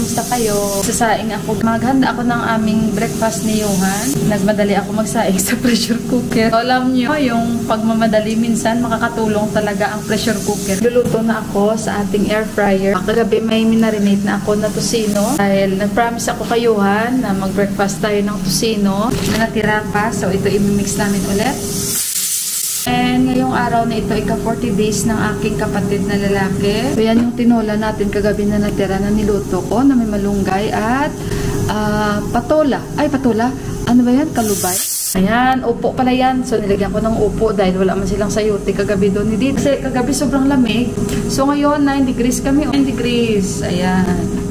kamusta kayo? Sasaing ako. Maghanda ako ng aming breakfast ni Johan. Nagmadali ako magsaing sa pressure cooker. So, alam nyo, yung pagmamadali minsan, makakatulong talaga ang pressure cooker. Luluto na ako sa ating air fryer. Kagabi may minarinate na ako na tosino. Dahil nag-promise ako kay Johan na mag-breakfast tayo ng tosino na natira pa. So, ito imimix namin ulit. And ngayong araw na ito, ika-40 days ng aking kapatid na lalaki. So yan yung tinola natin kagabi na natira na niluto ko na may malunggay at patola. Ay, patola. Ano ba yan? Kalubay. Ayan, upo pala yan. So nilagyan ko ng upo dahil wala man silang sayote kagabi doon. Hindi, kasi kagabi sobrang lamig. So ngayon, 9 degrees kami. 9 degrees. Ayan.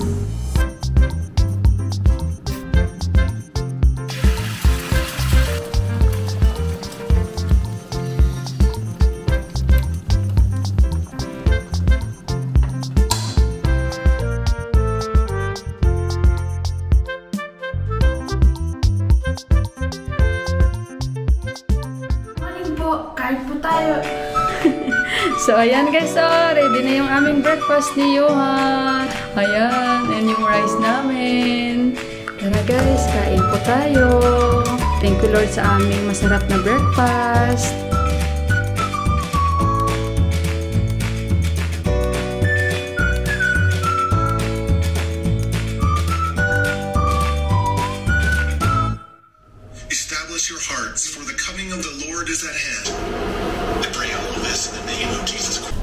Kain po tayo. So, ayan guys. So, ready na yung aming breakfast ni Johan. Ayan. And yung rice namin. Tara guys, kain po tayo. Thank you Lord sa aming masarap na breakfast. Establish your hearts, for the coming of the Lord is at hand. I pray all of this in the name of Jesus Christ.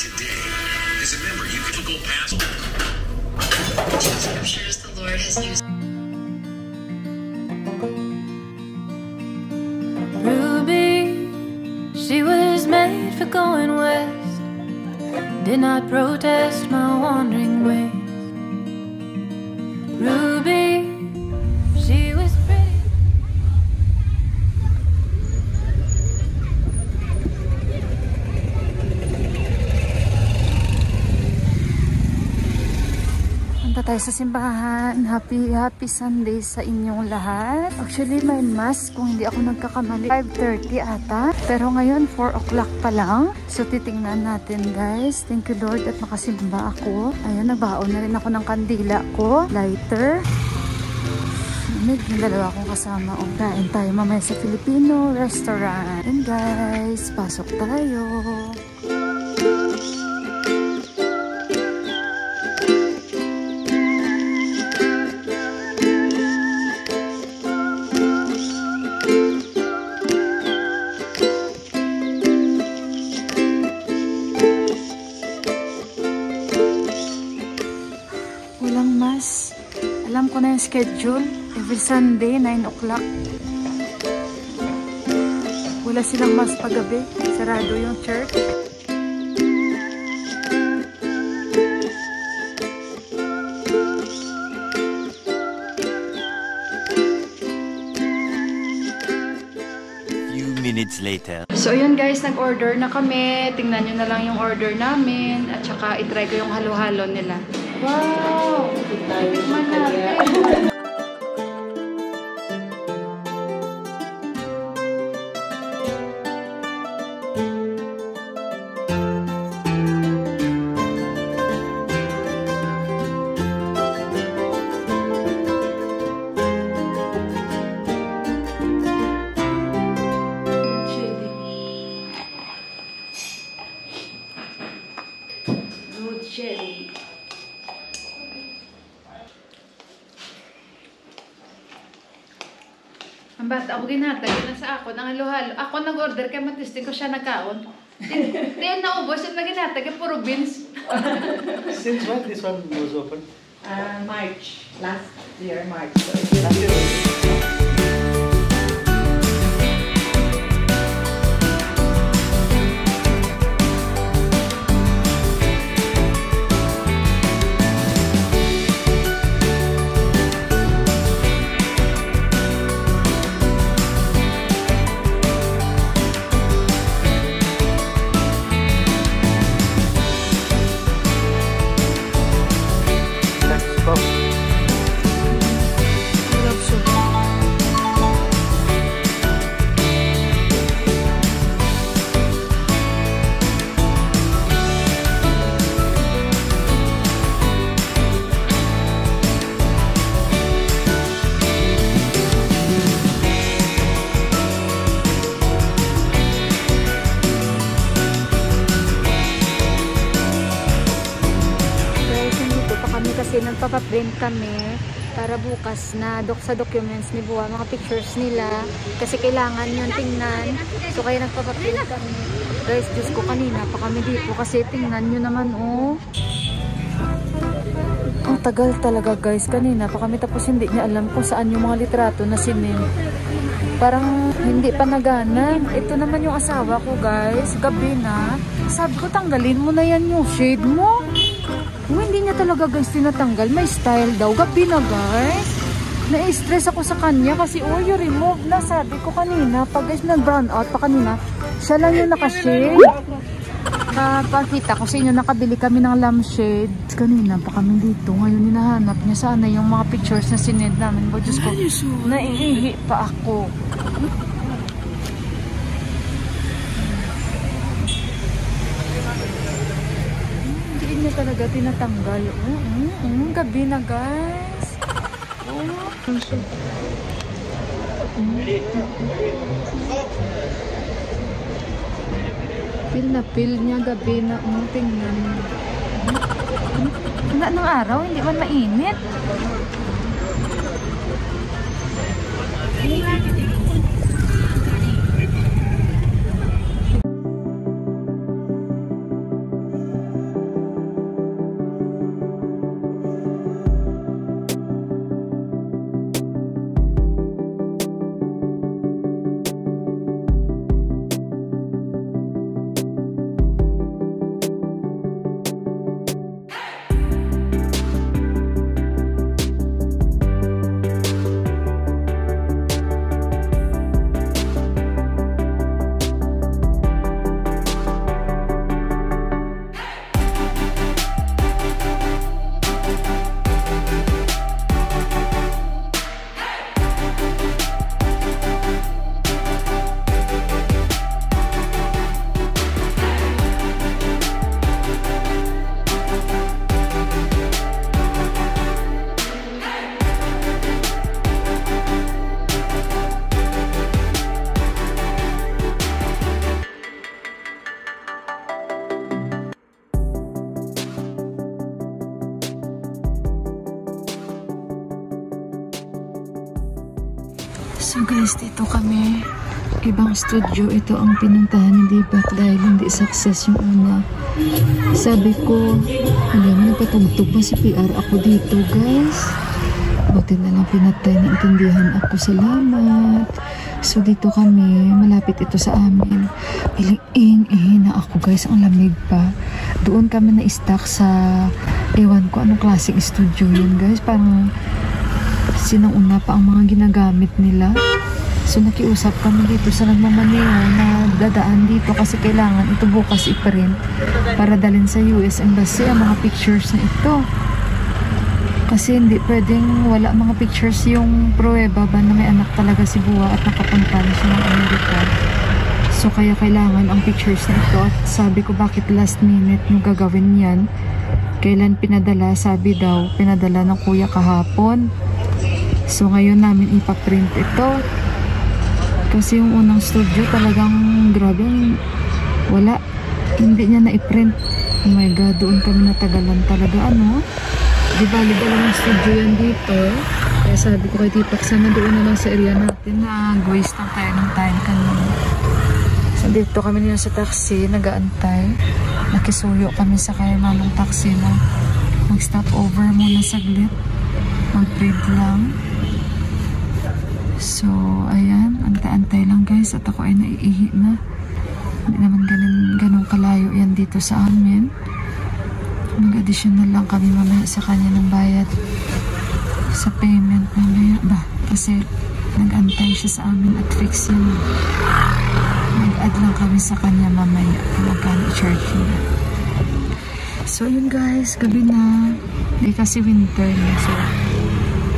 Today is a member you can go past. Scriptures the Lord has used. Ruby, she was made for going west. Did not protest my wandering ways. Ruby, she was pretty. Punta tayo sa simbahan. Happy Sunday sa inyong lahat. Actually, may mass kung hindi ako nagkakamali. 5:30 ata. Pero ngayon, 4 o'clock pa lang. So, titingnan natin guys. Thank you Lord at makasimba ako. Ayan, nagbaon na rin ako ng kandila ko. Lighter. May dalawa akong kasama. O, kain tayo mamaya sa Filipino restaurant. And guys, pasok tayo. Walang mas. Alam ko na yung schedule. Every Sunday, 9 o'clock. Wala silang mas paggabi. Sarado yung church. Few minutes later. So, yun guys, nag-order na kami. Tingnan nyo na lang yung order namin. At saka, itry ko yung halo-halo nila. Wow! Tikman natin. Good chili. Ang bata, ako ginatag na sa ako, ng halo-halo. Ako nag-order kay Matisting ko siya nagkaon. Diyan naubos at naginatag, puro beans. Since when this one was open? March. Last year, March. So Let's go. kasi nagpapaprint kami para bukas na sa documents ni Buwa, mga pictures nila. Kasi kailangan yun tingnan. So kaya nagpapaprint kami. Guys, Diyos ko, kanina pa kami dito kasi tingnan nyo naman, oh. Ang tagal talaga, guys. Kanina pa kami tapos hindi niya alam kung saan yung mga litrato na sinend. Parang hindi pa nagana. Ito naman yung asawa ko, guys. Gabi na. Sabi ko, tanggalin mo na yan yung shade mo. Hindi niya talaga, guys, tinatanggal. May style daw. Gabi na, guys. Na-stress ako sa kanya kasi, oh, you remove na. Sabi ko kanina, pag guys nag-brown out pa kanina, siya lang yung naka-shade. Pakita ko sa inyo, nakabili kami ng lampshade. Kanina pa kami dito. Ngayon hinahanap niya sana yung mga pictures na sinend namin. But Diyos ko, naiihi pa ako. Hindi niya talaga tinatanggal. Gabi na, guys. Feel na feel niya gabi na. Tingnan. Wala ng araw, hindi man mainit. So guys, dito kami. Ibang studio. Ito ang pinuntahan ni Dibak dahil hindi success yung una. Sabi ko, alam mo, napatugtog pa si PR ako dito, guys. Buti na lang pinatay, naintindihan ako. Salamat. So dito kami, malapit ito sa amin. Iling-ing na ako, guys. Ang lamig pa. Doon kami na-stuck sa, ewan ko anong klaseng studio yun, guys. Parang sinauna pa ang mga ginagamit nila. So nakiusap kami dito sa nagmamaneo na dadaan dito kasi kailangan ito bukas i-print para dalhin sa US Embassy ang mga pictures na ito. Kasi hindi pwedeng wala mga pictures yung pruweba ba na may anak talaga si Buwa at nakapunta na siya ng Amerika. So kaya kailangan ang pictures na ito. At sabi ko, bakit last minute nyo gagawin yan? Kailan pinadala? Sabi daw, pinadala ng kuya kahapon. So ngayon namin ipaprint ito. Kasi yung unang studio talagang grabe, wala, hindi niya na-i-print. Oh my god, doon kami natagalan talaga, ano. Di bali-bali lang yung studio yan dito. Kaya sabi ko kay Tipak, sana doon na lang sa area natin na waste lang tayo ng time kanina. So dito kami nila sa taxi, nag-aantay. Nakisuyo kami sa kaya mamang taxi na mag-stop over muna saglit. Mag-print lang. So, ayan, antay-antay lang guys at ako ay naiihi na. Hindi naman ganun kalayo yan dito sa amin. Mag-additional lang kami mamaya sa kanya ng bayad sa payment mamaya ba? Kasi nag-antay siya sa amin at fix yun. Mag-add lang kami sa kanya mamaya kung magkano i-charge niya. So, yun guys, gabi na. Hindi kasi winter na. So,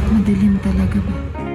madilim talaga ba?